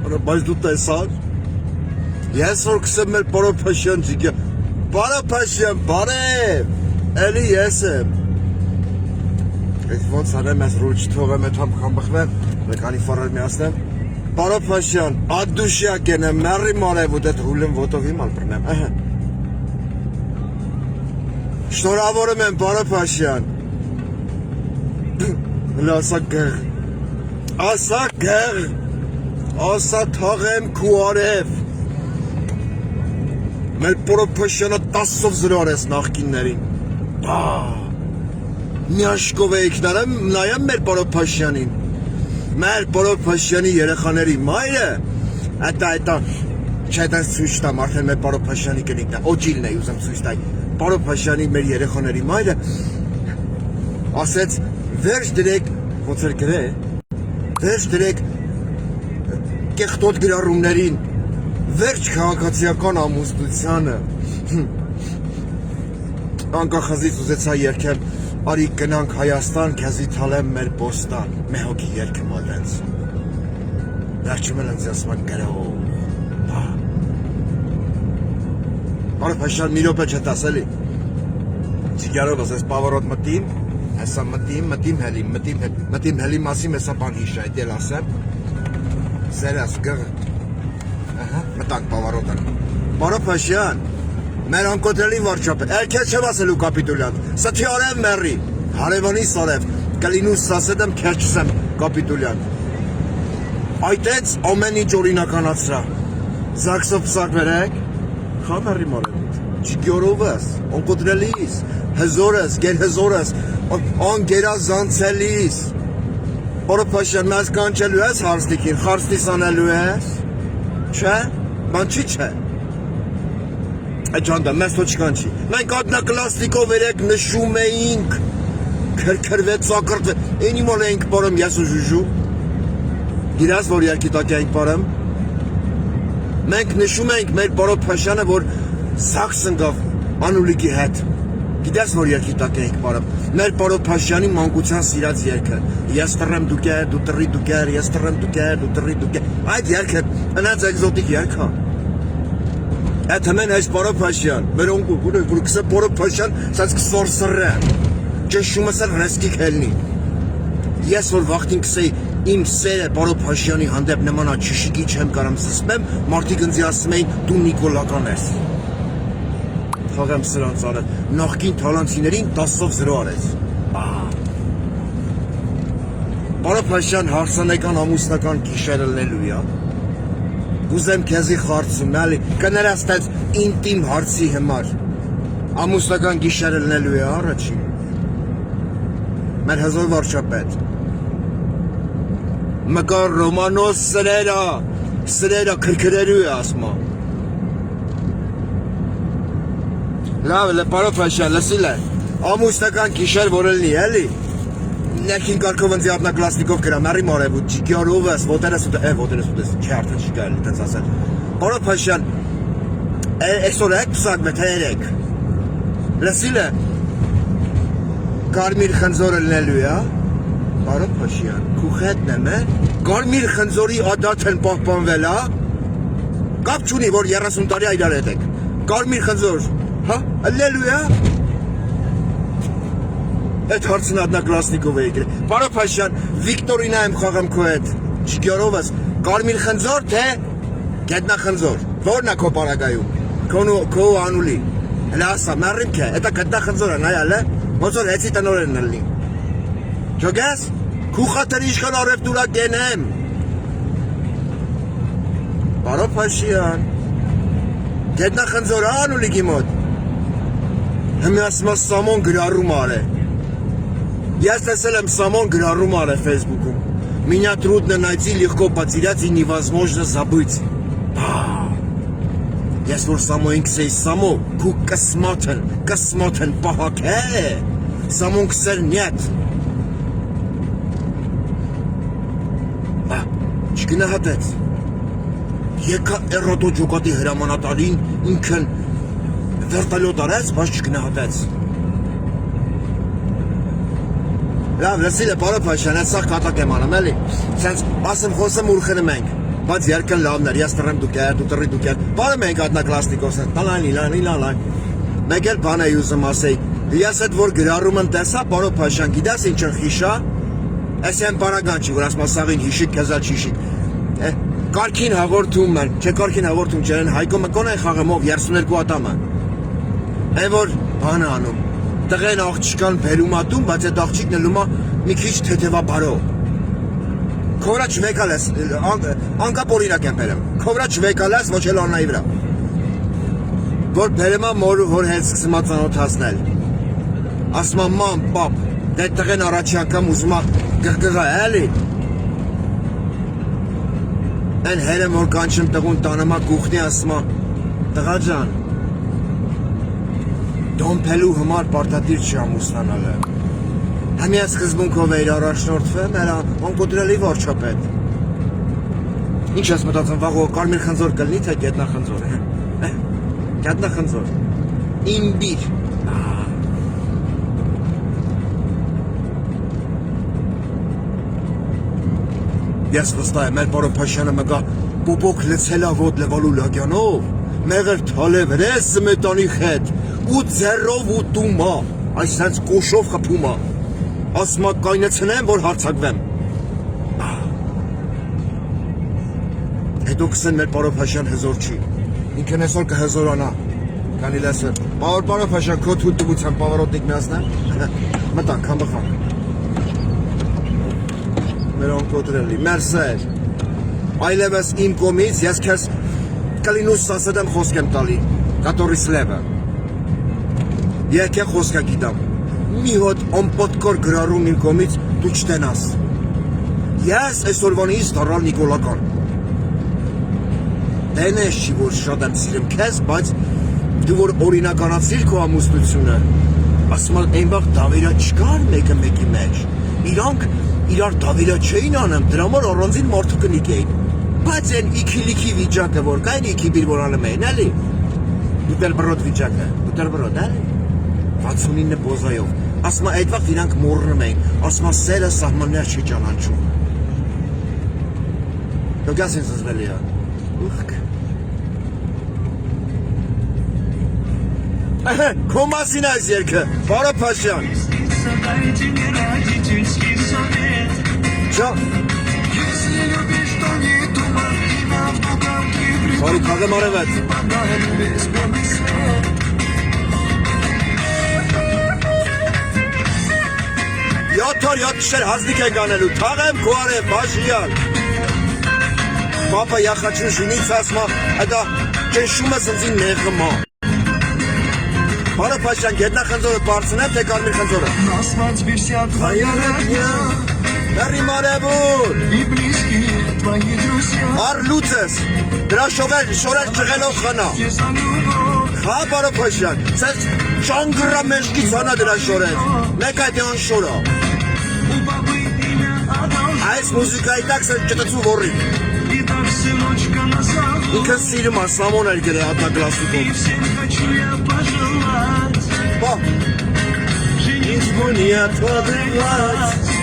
Բայց դու տեսար։ Ես որ կսեմ մեր պարոն Փաշյան ջիգա։ Պարոն Փաշյան, բարև։ Էլի ես եմ։ Այդ ոնց արեմ ես ռուչ թողեմ այդ համ խամբխվեմ, մեկանի ֆարալ միացնեմ։ Պարոն Փաշյան, ադուշյակ եմ, մեռի մարև ու դետ հուլեմ ոտովի մալ բռնեմ։ Շնորհավորում եմ, պարոն Փաշյան։ Ասա գեղ։ Ասա գեղ։ Ասա թաղեմ քու արև։ Մեր պարոն Փաշյանը 10-ով 0 արես նախկիններին։ Մի աշկով էիք նայեմ մեր պարոն Փաշյանին։ Մեր պարոն Փաշյանի երեխաների մայրը, այդա, չէ դա ցույց տամ, արդեն մեր պարոն Փաշյանի կնիկն է, օջիլն է ուզում ցույց տալ։ Պարոն Փաշյանի մեր երեխաների մայրը ասեց վերջ դրեք, ոնց էր գրել, վերջ դրեք կեղտոտ գրառումներին, վերջ քաղաքացիական ամուսնությանը։ Անկախազից ուզեցա երգեմ, արի գնանք Հայաստան, քեզի թալեմ մեր բոստան, մի հոգի երգում ալենց։ Վերջում էլ ինձ ասում են գրող։ Պարոն Փաշյան, մի րոպե չդ ասելի։ Ձիգարով ասես պավարոտ մտիմ, հեսա մտիմ հելի մասի մեսա բան հիշա, այդ էլ ասեմ։ Սերաս գղ։ Մտանք պավարոտան։ Պարոն Փաշյան, մեր անկոտրելի վարչապետ, քեզ չեմ ասելու կապիտուլյան, սթի արև մեռի, հարևանիս արև, կլինուս սասեդեմ քեզ չսեմ կապիտուլյան։ Այդեց ամեն ինչ օրինականացրա, զաքսով պսակ վերեք, խա մեռի մարևիտ, չգյորովս, անկոտրելիս, հզորս, գեր հզորս, անգերազանցելիս, Պարոն Փաշյան, մեզ կանչելու ես հարստիկին, խարստիս անելու ես, չէ, բան չի չէ։ Այդ ճանդա, մեզ թո չկանչի, մենք ադնակլաստիկով երեք նշում էինք, քրքրվեց, սակրտվեց, էնի մոլ էինք պարում ես ու ժուժու, գիրաս, որ երկի տակ էինք պարում, մենք նշում էինք մեր պարոն Փաշյանը, որ սաքս ընկավ անուլիկի հետ, գիտես, որ երկի տակ էինք պարում, մեր պարոն Փաշյանի մանկության սիրած երկը, ես տրեմ դուկեր, դու տրի դուկեր, ես տրեմ դուկեր, դու տրի դուկեր, այդ երկը, ընած էկզոտիկ երկա, այդ հմեն այս պարոն Փաշյան, մեր օնկու, որ կսե պարոն Փաշյան, սած կսոր սրը, ճշումս էլ ռեսկիկ հելնի, ես որ վաղթին կսեի, իմ սերը պարոն Փաշյանի հանդեպ նմանա չշիկի չեմ կարամ զսպեմ, մարդիկ ընձի ասում էին, դու նիկոլական ես, թաղեմ սրանց արդ, նախկին թալանցիներին 10-ով 0 արեց, պարոն Փաշյան հարսանեկան ամուսնական գիշեր ելնելու է, ուզեմ քեզի խարծում, էլի, կներաստեց ինտիմ հարցի համար, ամուսնական գիշեր ելնելու է առաջին, մեր հզոր վարչապետ, մկար Ռոմանոս սրերա քրքրերու է ասմա, լավ է, պարոն Փաշյան, լսիլ է, ամուսնական գիշեր որ ելնի, էլի, ներքին կարգով ընձի ադնակլաստիկով կրա, մերի մարև ու ջիգյարով ես, ոտերես ուտես, չի արդեն չի գայլի, տենց ասել։ Պարոն Փաշյան, էքսոր եք պսակ մետ հերեք, լսիլ է, կարմիր խնձոր ելնելու է, պարոն Փաշյան, կուխետն եմ է, կարմիր խնձորի ադատ են պահպանվել, կապ չունի, որ 30 տարի այդար հետ եք, կարմիր խնձոր, ելնելու է, Այդ հարցն ադնակլասնիկով է եկել, պարոն Փաշյան, Վիկտորինա եմ խաղամ քո հետ, չգյարովս, կարմիր խնձոր, թե գետնա խնձոր, որն է քո պարագայում, քո անուլի, հլա ասա, մեռիմ քե, էտա գետնա խնձոր է, նայալ է, ոնց որ հեցի տնորեն նլնի, չոգես, քու խաթր իշխան արև դուրա գենեմ, պարոն Փաշյան, գետնա խնձոր է անուլիքի մոտ, հմի ասմա սամոն գրարում արե, Ես տեսել եմ Самон գրառում արը Facebook-ում. Меня трудно найти, легко потерять и невозможно забыть. Ես որ Самոյին կսեի Սամո, քու կսմոթն պահակ է, Սամոն կսեր նյետ. չգնահատեց, եկա էրոտո ջոկատի հրամանատարին ինքն վերտալյոտ արեց, բայց չգնահատեց. Լավ, լսիլ է պարոն Փաշյան, այդ սաղ կատակ եմ անում, էլի, սենց ասեմ խոսեմ ուր խնում ենք, Բայց երկն լավն էր, ես տրեմ դուք էր, դու տրի դուք էր։ Բարը մենք ադնակլաստիկոսն, տալան, մեկ էլ բան էի ուզում ասեի, ես այդ որ գրառում եմ տեսա, բարո Փաշյան, գիտես ինչ են խիշա, այս են բարագան չի, որ ասմա սաղին հիշիկ, կեզալ չիշիկ, կարգին հաղորդում են, չէ կարգին հաղորդում չեն, Հայկո Մկոն են խաղեմով 32 ատամը, են որ բան անում, տղեն աղջիկան բերում ատում, բայց այդ աղջիկն էլ ումա մի քիչ թեթևա բարո, քովրա չվեկալ ես, անկապ օրինակ եմ բերեմ, քովրա չվեկալ ես, ոչ էլ աննայի վրա, որ բերեմա մոր հոր հետ սկսմա ծանոթացնել, ասմա ման, պապ, դե տղեն առաջի անգամ ուզումա գղգղա էլի, են հերեմ որ կանչեմ տղուն տանամա գուխնի ասմա, տղա ջան, դոմպելու հմար պարտադիր չի ամուսնանալը, Համի սկզբունքով էիր առաջնորդվում, անկոտրելի վարչապետ։ Ինչ ես մտածում, վաղո կարմիր խնձոր կլնի, թե գետնախնձոր։ Գետնախնձոր։ Իմբիր։ Ես վստահ եմ, մեր պարոն Փաշյանը մգա պոպոք լցելա ոտ լվալու լագյանով, մեղր թալե վրես սմետանի խետ, ու ձեռով ու տումա, այսենց կոշով խպումա։ Ասմա կայնեցնեմ, որ հարցակվեմ։ Հետո կսեն մեր պարոն Փաշյան հզոր չի, ինքն այսօր կհզորանա, կանի լեսը, պարոն Փաշյան, քո թույլ տվության պավարոտնիկ միասնեմ, մտանք, համբխանք, մեր ոնկոտրելի, մերսեր, այլևս իմ կոմից, ես կեզ կլինուս սասետ եմ խոսք եմ տալի, կատորի սլևը, եկե խոսկա գիտամ, մի հոտ ամպոտկոր գրարում իմ կոմից դու չտենաս, ես այսօրվանից դարալ Նիկոլական, դենես չի որ շատ եմ սիրեմ կեզ, բայց դու որ օրինականացիր քո ամուսնությունը, ասում եմ այնբաղ դավիրա չկար մեկը մեկի մեջ, իրանք իրար դավիրա չէին անեմ, դրա մոր առանձին մարդու կնիկ էին, բայց են իքիլիքի վիճակը որ կային իքի բիր որ անում էին, էլի, բուտերբրոդ վիճակը, բուտերբրոդ, էլի, 69 բոզայով, ասում եմ այդ վաղ իրանք մորնում էին, ասում եմ սերը սահմաններ չի ճանաչում, դու գաս ինձ զվելի է, ուխք, քո մասին այս երկը, պարոն Փաշյան, Բարի կաղեմ արևեց, Յոթ օր յոթ գիշեր հազնիկ ենք անելու, թաղեմ քո արև, Փաշյան, Պապա յախաչուն շինից ասմա, այդա կենշում ես ընձին նեղմա, Պարոն Փաշյան, գետնախնձորը բարձնեմ, թե կարմիր խնձորը, Հայարետնյա, Հերի մարևուր, Արլուծես, դրա շորեր ճղելով խնա, Հա պարոն Փաշյան, սես ճանգıra մեջքից հանա դրա շորեր, մեկ այդ յան շորա, Այս մուզիկայի տակ սես ճտծու որին, ինքն սիրում է Սամոն էր գրե ադնակլասիկով, Ինձ մոնիա թվադրված,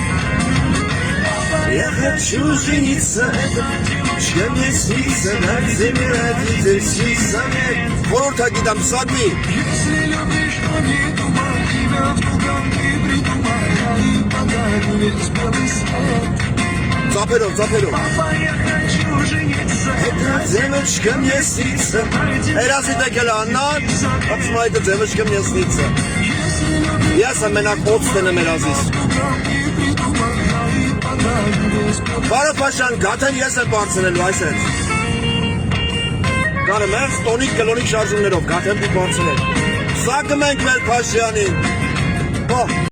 Я хочу жениться, чем не снится, над землей родительский совет. Խորհուրդ հագիտամ սակվի Если любишь, то не думай, тебя в другом не придумай, я и подарю весь белый свет. Ծափերով Папа, я хочу жениться, эта девочка мне снится. Երասի տեկել աննան, ասում այդ девочка мне снится. Ես ամենակ օծտեն եմ երազիս Պարոն Փաշյան, գաթեն ես եմ բարձնելու այսենց Գարը մեղս տոնիկ կլոնիկ շարժումներով գաթեն պի բարձնել Սա կմենք մեր Փաշյանին